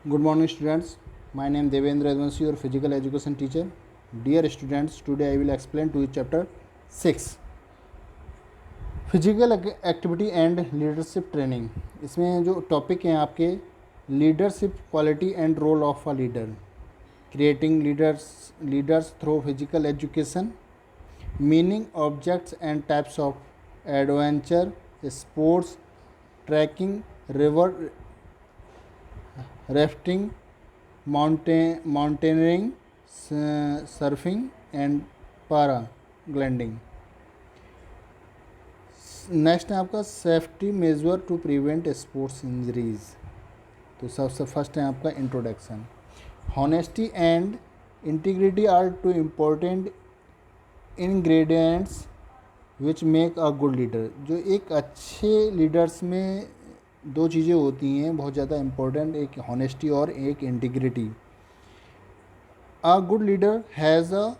Good morning, students. My name is Devendra Advansi, your physical education teacher. Dear students, today I will explain to you chapter 6 physical activity and leadership training. इसमें जो topic हैं आपके leadership quality and role of a leader, creating leaders through physical education, meaning objects and types of adventure sports, trekking, river rafting, mountaineering, surfing and paragliding. Next है आपका safety measure to prevent sports injuries. तो सबसे first है आपका introduction. Honesty and integrity are two important ingredients which make a good leader. जो एक अच्छे leaders में दो चीज़ें होती हैं बहुत ज़्यादा इम्पोर्टेंट, एक हॉनेस्टी और एक integrity. A good leader has a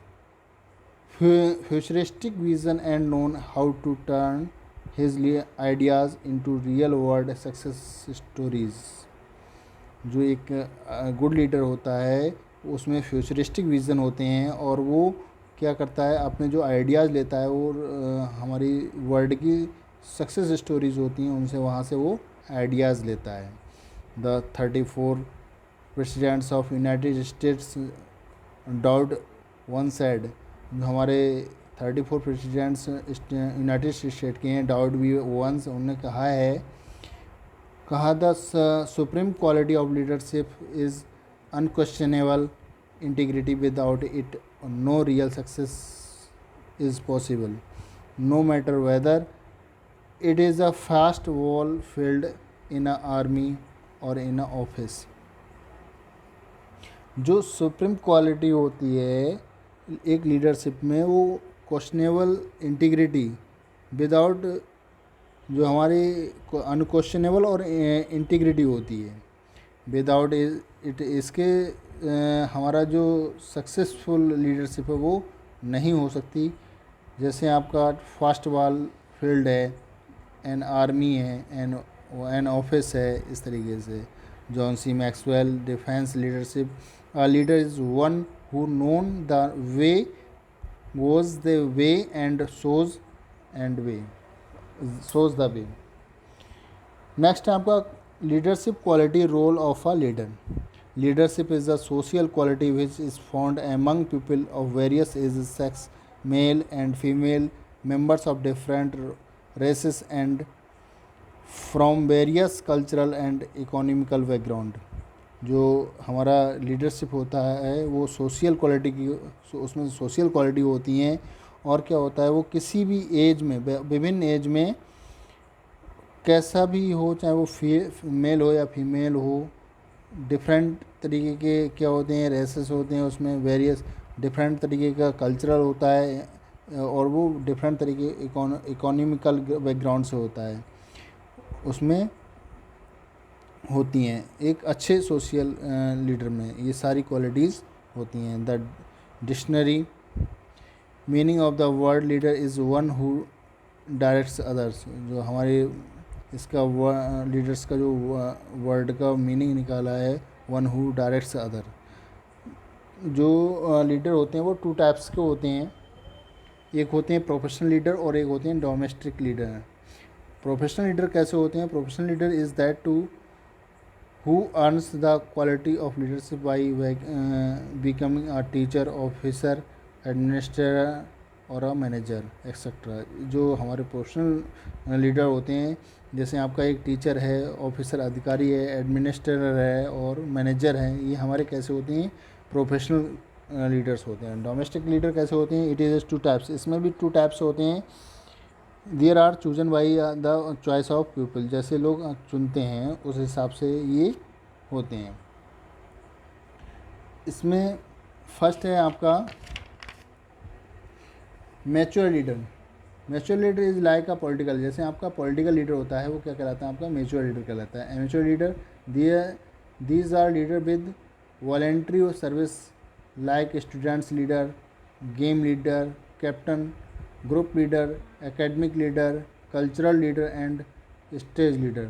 futuristic vision and known how to turn his ideas into real world success stories. जो एक गुड लीडर होता है उसमें फ्यूचरिस्टिक विज़न होते हैं और वो क्या करता है, अपने जो आइडियाज़ लेता है और हमारी वर्ल्ड की सक्सेस स्टोरीज होती हैं उनसे वहाँ से वो आइडियाज़ लेता है। The 34 presidents of United States doubt one said. हमारे 34 प्रेसिडेंट्स यूनाइटेड स्टेट के हैं, डाउड वी वंस, उन्होंने कहा the supreme quality of leadership is unquestionable integrity, without it no real success is possible, no matter whether it is a fast wall filled in a army or in a office। जो supreme quality होती है एक leadership में वो questionable integrity, without जो हमारी unquestionable और integrity होती है, विदाउट इट इसके हमारा जो सक्सेसफुल लीडरशिप है वो नहीं हो सकती। जैसे आपका फास्ट वॉल फील्ड है, एन आर्मी है, एन ऑफिस है, इस तरीके से। John C Maxwell defines leadership, a leader is one who knows the way, goes the way and shows the way. Next है आपका leadership quality role of a leader. Leadership is a social quality which is found among people of various ages, sex, male and female, members of different races and from various cultural and economical background। जो हमारा leadership होता है वो social quality की, उसमें social quality होती हैं और क्या होता है वो किसी भी एज में, विभिन्न एज में कैसा भी हो, चाहे वो मेल हो या फीमेल हो, डिफरेंट तरीके के क्या होते हैं रेसेस होते हैं, उसमें वेरियस डिफरेंट तरीके का कल्चरल होता है और वो डिफरेंट तरीके इकोनॉमिकल बैकग्राउंड से होता है, उसमें होती हैं। एक अच्छे सोशल लीडर में ये सारी क्वालिटीज़ होती हैं। The dictionary meaning of the word leader is one who directs others. जो हमारे इसका लीडर्स का जो वर्ड का मीनिंग निकाला है, वन हु डायरेक्ट्स अदर। जो लीडर होते हैं वो टू टाइप्स के होते हैं, एक होते हैं प्रोफेशनल लीडर और एक होते हैं डोमेस्टिक लीडर। प्रोफेशनल लीडर कैसे होते हैं? Professional leader is that too who earns the quality of leadership by becoming a teacher, officer, administrator और अ मैनेजर एक्सेट्रा। जो हमारे प्रोफेशनल लीडर होते हैं, जैसे आपका एक टीचर है, ऑफिसर अधिकारी है, एडमिनिस्ट्रेटर है और मैनेजर है, ये हमारे कैसे होते हैं? प्रोफेशनल लीडर्स होते हैं। डोमेस्टिक लीडर कैसे होते हैं? इट इज़ टू टाइप्स, इसमें भी टू टाइप्स होते हैं। There are chosen by the choice of people, जैसे लोग चुनते हैं उस हिसाब से ये होते हैं। इसमें फर्स्ट है आपका mature leader. Mature leader is like a political, जैसे आपका पॉलिटिकल लीडर होता है वो क्या कहलाता है? आपका मैच्योर लीडर कहलाता है। Mature leader these are leader with voluntary service like students leader, game leader, captain, group leader, academic leader, cultural leader and stage leader.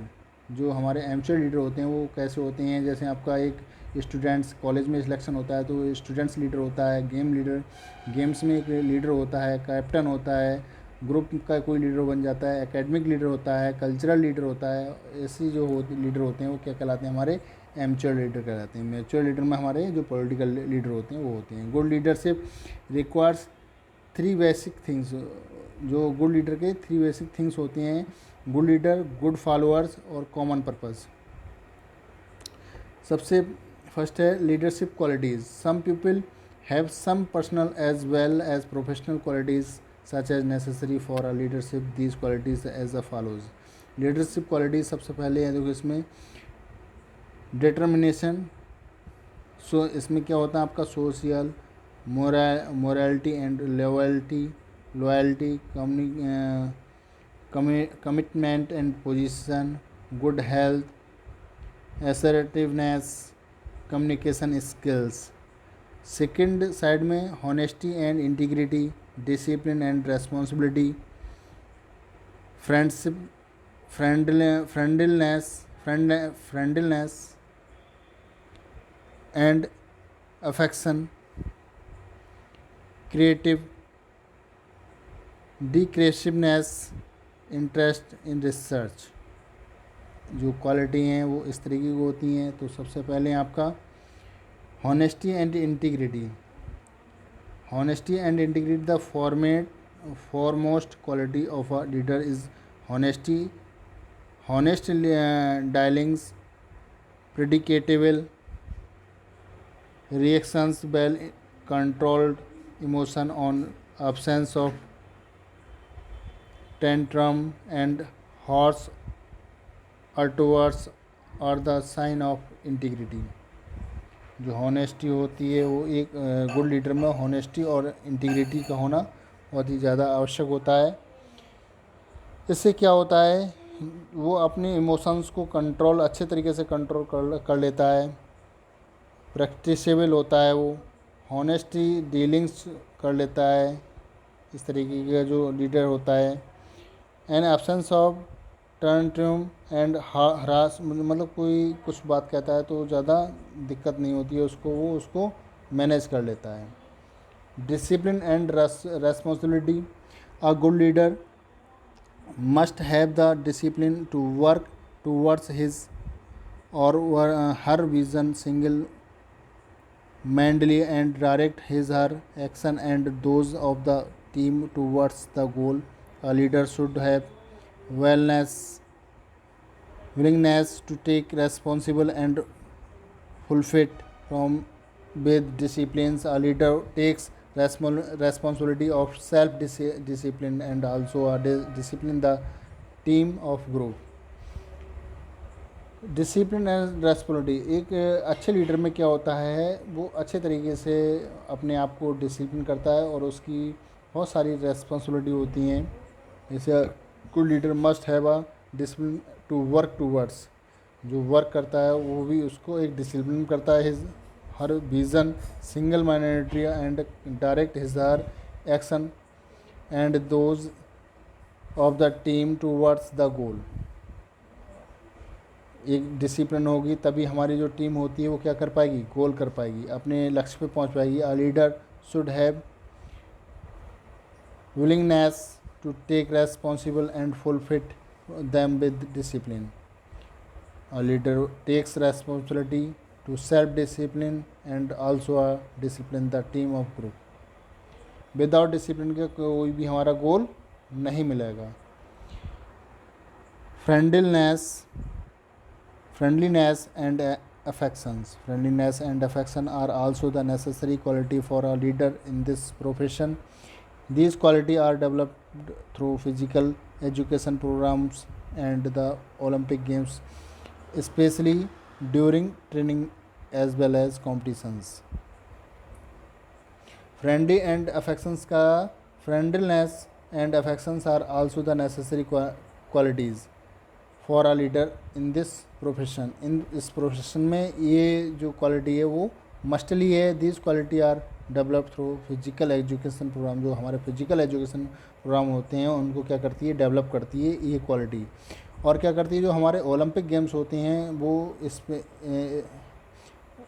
जो हमारे एमच्योर लीडर होते हैं वो कैसे होते हैं, जैसे आपका एक स्टूडेंट्स कॉलेज में सिलेक्शन होता है तो स्टूडेंट्स लीडर होता है, गेम्स में एक लीडर होता है, कैप्टन होता है, ग्रुप का कोई लीडर बन जाता है, एकेडमिक लीडर होता है, कल्चरल लीडर होता है। ऐसी जो लीडर होते हैं वो क्या कहलाते हैं, हमारे एमच्योर लीडर कहलाते हैं। मैच्योर लीडर में हमारे जो पॉलिटिकल लीडर होते हैं वो होते हैं। Good leadership requires 3 basic things. जो गुड लीडर के 3 बेसिक थिंग्स होती हैं, गुड लीडर, गुड फॉलोअर्स और कॉमन पर्पस। सबसे फर्स्ट है leadership qualities. Some people have some personal as well as professional qualities such as necessary for a leadership. These qualities as a follows. Leadership qualities सबसे पहले है, देखो इसमें determination. इसमें क्या होता है आपका social, morality and loyalty, commitment and position, good health, assertiveness, communication skills. Second side में honesty and integrity, discipline and responsibility, friendliness and affection, decisiveness, interest in research. जो क्वालिटी हैं वो इस तरीके की होती हैं। तो सबसे पहले आपका honesty and integrity. The foremost quality of a leader is honest dealings, predictable reactions, well controlled emotion on absence of tantrum and harsh utterances are the sign of integrity। जो हॉनेस्टी होती है वो एक गुड लीडर में honesty और integrity का होना बहुत ही ज़्यादा आवश्यक होता है। इससे क्या होता है, वो अपने इमोशंस को अच्छे तरीके से कंट्रोल कर लेता है, प्रैक्टिसेबल होता है, वो हॉनेस्टी डीलिंग्स कर लेता है। इस तरीके का जो लीडर होता है। An absence of turn and harass, मतलब कोई कुछ बात कहता है तो ज़्यादा दिक्कत नहीं होती है उसको, वो उसको मैनेज कर लेता है। Discipline and responsibility. A good leader must have the discipline to work towards his or her vision single mindedly and direct his her action and those of the team towards the goal. A leader should have willingness to take responsible and fulfill from with disciplines. A leader takes responsibility of self discipline and also discipline the team of group. Discipline and responsibility. एक अच्छे leader में क्या होता है, वो अच्छे तरीके से अपने आप को डिसिप्लिन करता है और उसकी बहुत सारी रेस्पॉन्सिबिलिटी होती हैं। जैसे good leader must have a discipline to work towards. जो वर्क करता है वो भी उसको एक डिसिप्लिन करता है। His her vision single minded and direct his her action and those of the team towards the goal. एक डिसिप्लिन होगी तभी हमारी जो टीम होती है वो क्या कर पाएगी, गोल कर पाएगी, अपने लक्ष्य पे पहुंच पाएगी। A leader should have willingness to take responsible and fulfil them with discipline. A leader takes responsibility to self-discipline and also discipline the team of group. Without discipline के कोई भी हमारा गोल नहीं मिलेगा। friendliness and affection are also the necessary quality for a leader in this profession. These qualities are developed through physical education programs and the Olympic Games, especially during training as well as competitions. Friendliness and affections are also the necessary qualities for a leader in this profession. इन इस profession में ये जो quality है वो mostly है. This quality are develop through physical education program. जो हमारे physical education programme होते हैं उनको क्या करती है, डेवलप करती है ये क्वालिटी. और क्या करती है, जो हमारे ओलंपिक गेम्स होते हैं वो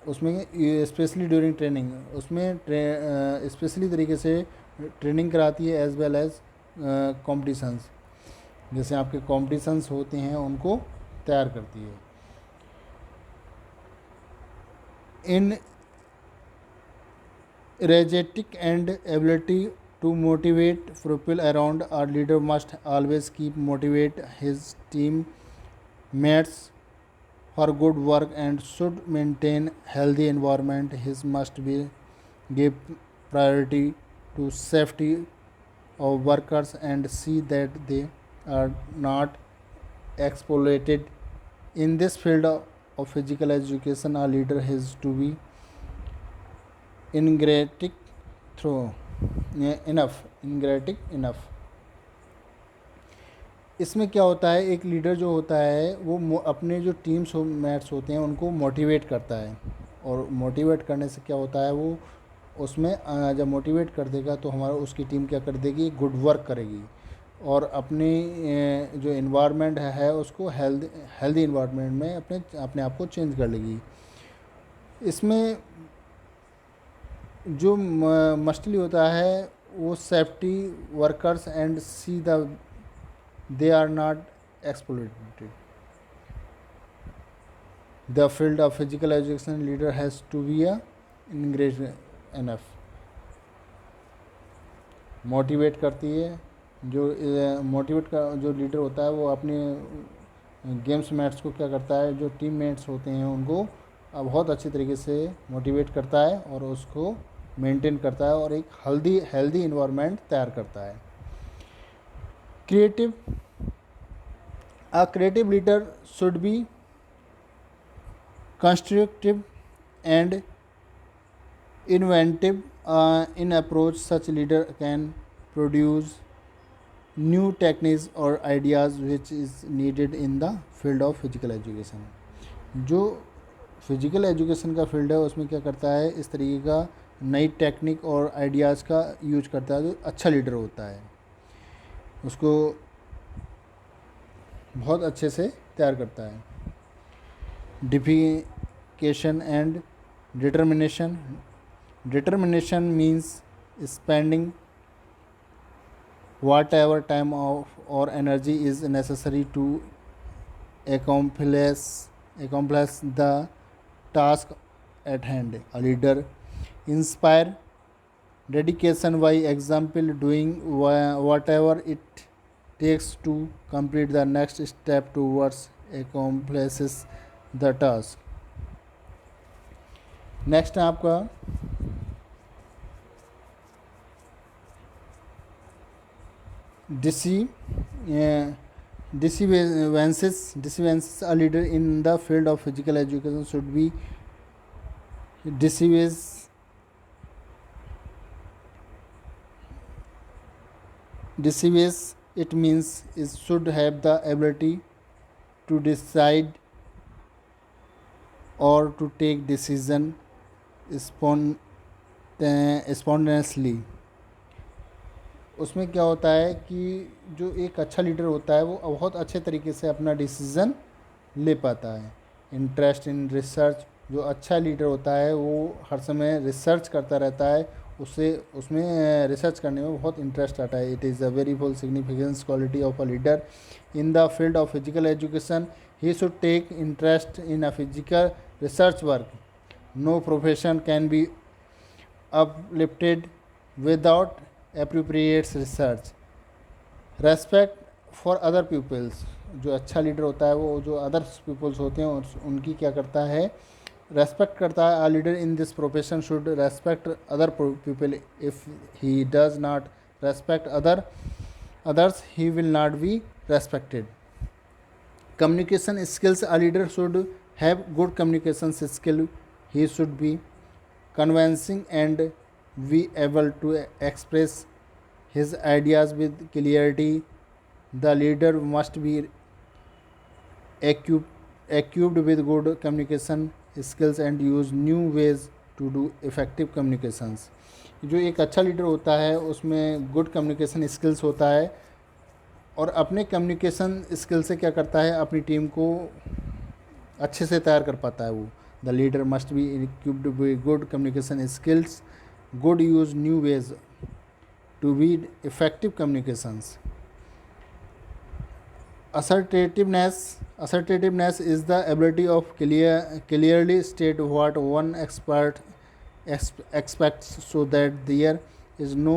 उसमें स्पेशली ड्यूरिंग ट्रेनिंग उसमें स्पेशली तरीके से ट्रेनिंग कराती है, एज वेल एज कॉम्पिटिशन्स, जैसे आपके कॉम्पिटिशन्स होते हैं उनको तैयार करती है। इन energetic and ability to motivate people around, our leader must always keep motivate his team mates for good work and should maintain healthy environment. His must be give priority to safety of workers and see that they are not exploited. In this field of physical education, a leader has to be energetic through enough. इसमें क्या होता है, एक leader जो होता है वो अपने जो टीम्स मैट्स होते हैं उनको मोटिवेट करता है, और मोटिवेट करने से क्या होता है, वो उसमें जब मोटिवेट कर देगा तो हमारा उसकी टीम क्या कर देगी, गुड वर्क करेगी, और अपनी जो इन्वायरमेंट है उसको हेल्दी इन्वायरमेंट में अपने आप को चेंज कर लेगी। इसमें जो मस्टली होता है वो safety workers and see they are not exploited. The field of physical education leader has to be engaged enough. Motivate करती है, जो मोटिवेट का जो लीडर होता है वो अपने गेम्स मैट्स को क्या करता है, जो टीम मेट्स होते हैं उनको बहुत अच्छी तरीके से मोटिवेट करता है और उसको मेंटेन करता है और एक हेल्दी इन्वायरमेंट तैयार करता है। Creative leader should be constructive and inventive in approach. Such leader can produce new techniques और ideas which is needed in the field of physical education. जो फिजिकल एजुकेशन का फील्ड है उसमें क्या करता है, इस तरीके का नई टेक्निक और आइडियाज़ का यूज करता है। जो अच्छा लीडर होता है उसको बहुत अच्छे से तैयार करता है। Dedication and determination means spending whatever time or energy is necessary to accomplish the task at hand. A leader inspire dedication by example, doing whatever it takes to complete the next step towards accomplishes the task. Next है आपका Deceivances. A leader in the field of physical education should be deceives. It means it should have the ability to decide or to take decision spontaneously. उसमें क्या होता है कि जो एक अच्छा लीडर होता है वो बहुत अच्छे तरीके से अपना डिसीज़न ले पाता है। इंटरेस्ट इन रिसर्च, जो अच्छा लीडर होता है वो हर समय रिसर्च करता रहता है, उसमें रिसर्च करने में बहुत इंटरेस्ट आता है। It is a very full significance quality of a leader in the field of physical education. He should take interest in a physical research work. No profession can be uplifted without appropriate research. Respect for other pupils, जो अच्छा leader होता है वो जो others peoples होते हैं उनकी क्या करता है, रेस्पेक्ट करता है। A leader in this profession should respect other people. If he does not respect others he will not be respected. Communication skills, a leader should have good communication skill. He should be convincing and be able to express his ideas with clarity. The leader must be equipped with good communication skills and use new ways to do effective communications. जो एक अच्छा leader होता है उसमें good communication skills होता है और अपने कम्युनिकेशन स्किल से क्या करता है, अपनी टीम को अच्छे से तैयार कर पाता है वो. The leader must be equipped with good communication skills, good use new ways to be effective communications. Assertiveness is the ability of clearly state what one expects so that there is no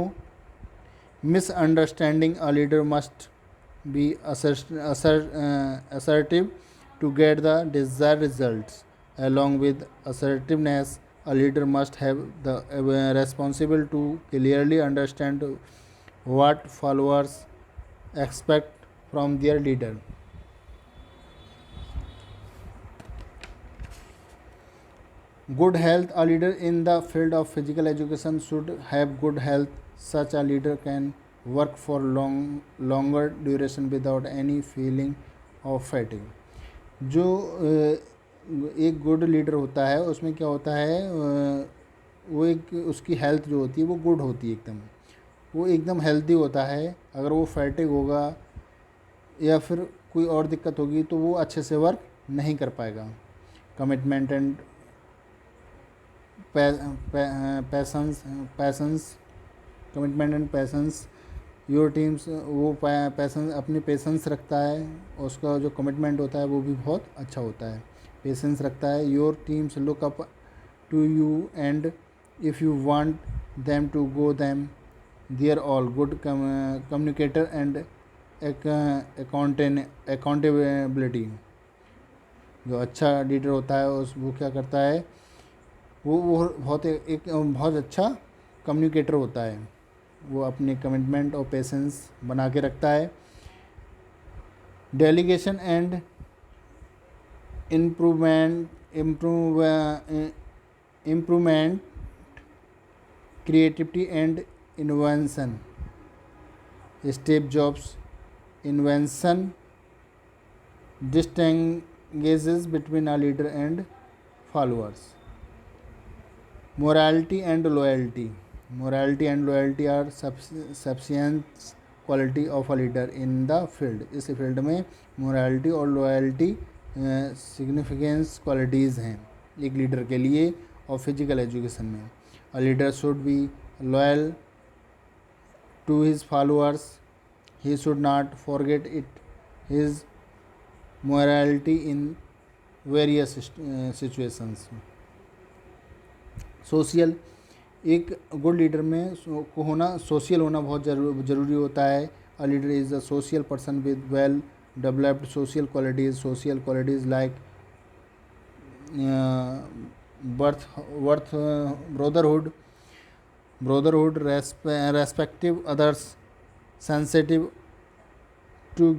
misunderstanding. A leader must be assertive to get the desired results. Along with assertiveness, a leader must have the responsible to clearly understand what followers expect from their leader. Good health. A leader in the field of physical education should have good health. Such a leader can work for longer duration without any feeling of fatigue. जो एक good leader होता है उसमें क्या होता है, वो एक उसकी हेल्थ जो होती है वो गुड होती है, एकदम वो एकदम हेल्दी होता है. अगर वो फैटिग होगा या फिर कोई और दिक्कत होगी तो वो अच्छे से वर्क नहीं कर पाएगा. Commitment and patience commitment and patience. Your teams, वो पैशंस अपनी पेशेंस रखता है, उसका जो कमिटमेंट होता है वो भी बहुत अच्छा होता है, पेशेंस रखता है. Your teams look up to you and if you want them to go them they are all good communicator and accountability. जो अच्छा लीडर होता है उस वो क्या करता है, वो बहुत अच्छा कम्युनिकेटर होता है. वो अपने कमिटमेंट और पेशेंस बना के रखता है. Delegation and improvement creativity and invention. Step jobs invention distinguishes between a leader and followers. Morality and loyalty are substance quality of a leader in the field. इस फील्ड में morality और loyalty significant qualities हैं एक leader के लिए. और physical education में a leader should be loyal to his followers. He should not forget his morality in various situations. Social, एक गुड लीडर में को होना सोशल होना बहुत ज़रूरी होता है. अ leader is a social person with well developed social qualities like brotherhood, respective others, sensitive to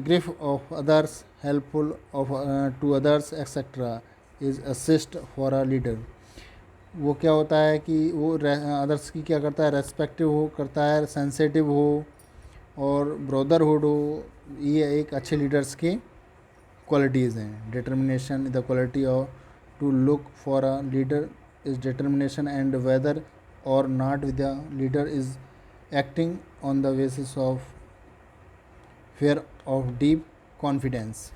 grief of others, helpful to others, etc. is assist for a leader. वो क्या होता है कि वो अदर्स की क्या करता है, रेस्पेक्टिव हो करता है, सेंसिटिव हो और ब्रदरहुड हो. ये एक अच्छे लीडर्स के क्वालिटीज़ हैं. Determination, the quality of to look for a leader is determination and whether or not with the leader is acting on the basis of fear of deep confidence.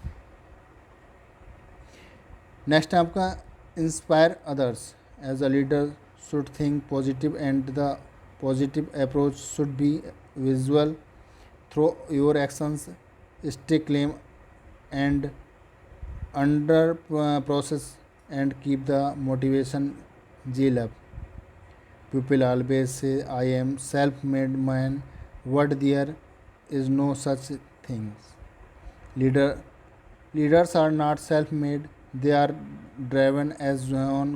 Next है आपका inspire others. As a leader should think positive and the positive approach should be visual through your actions. Stay calm and under process and keep the motivation gel up. People always say, I am self-made man. What there is no such things. Leaders are not self-made. They are driven, as John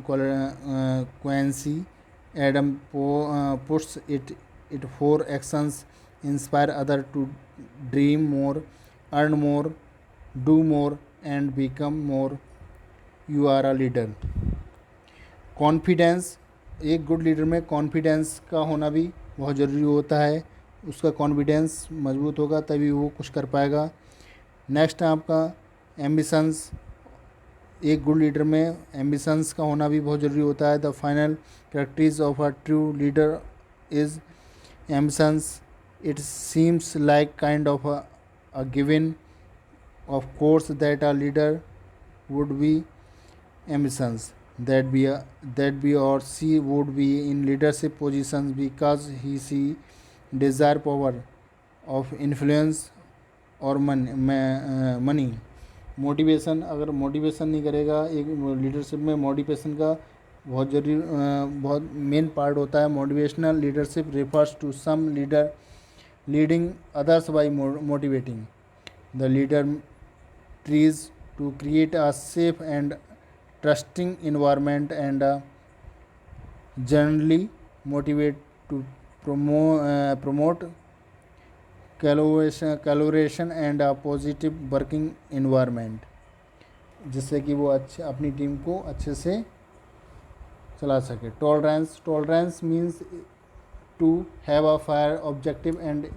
Quincy Adam puts it for actions. Inspire others to dream more, earn more, do more, and become more. You are a leader. Confidence. एक good leader में confidence का होना भी बहुत ज़रूरी होता है. उसका कॉन्फिडेंस मजबूत होगा तभी वो कुछ कर पाएगा. नेक्स्ट है आपका एम्बिशंस. एक गुड लीडर में एम्बिशंस का होना भी बहुत ज़रूरी होता है. The final characteristics of a true leader is ambitions. It seems like kind of a given of course that a leader would be ambitions that be or she would be in leadership positions because she desire power of influence और money. Motivation, अगर motivation नहीं करेगा एक leadership में, motivation का बहुत जरूरी बहुत मेन पार्ट होता है। Motivational leadership refers to some leader leading others by motivating the leader tries to create a safe and trusting environment and generally motivate to promote collaboration and a positive working environment, जिससे कि वो अच्छे अपनी team को अच्छे से चला सके। Tolerance means to have a fair objective and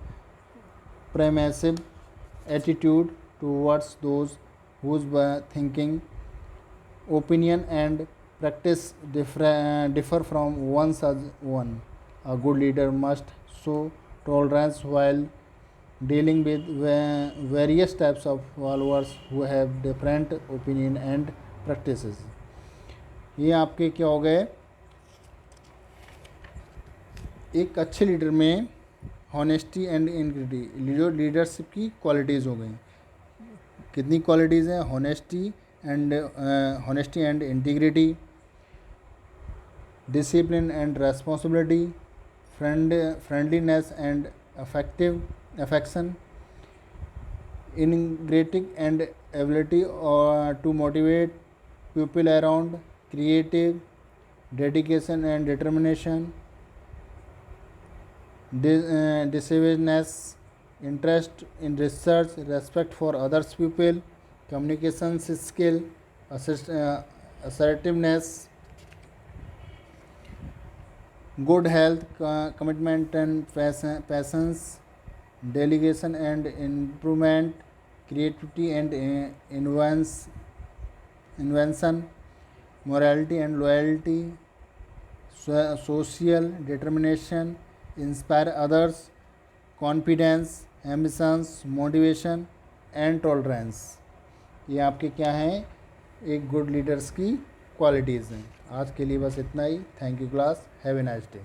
permissive attitude towards those whose thinking, opinion and practice differ from one's one. A good leader must show tolerance while dealing with various types of followers who have different opinion and practices. ये आपके क्या हो गए, एक अच्छे leader में honesty and integrity, जो leadership की क्वालिटीज़ हो गई। कितनी क्वालिटीज़ हैं? honesty and integrity, discipline and responsibility, friendliness and affection, integrity and ability to motivate people around, creative, dedication and determination, decisiveness, interest in research, respect for others people, communication skill, assertiveness, good health, commitment and patience, delegation and improvement, creativity and invention, morality and loyalty, social determination, inspire others, confidence, ambitions, motivation and tolerance. ये आपके क्या हैं? एक good leaders की qualities हैं। आज के लिए बस इतना ही। Thank you class, have a nice day.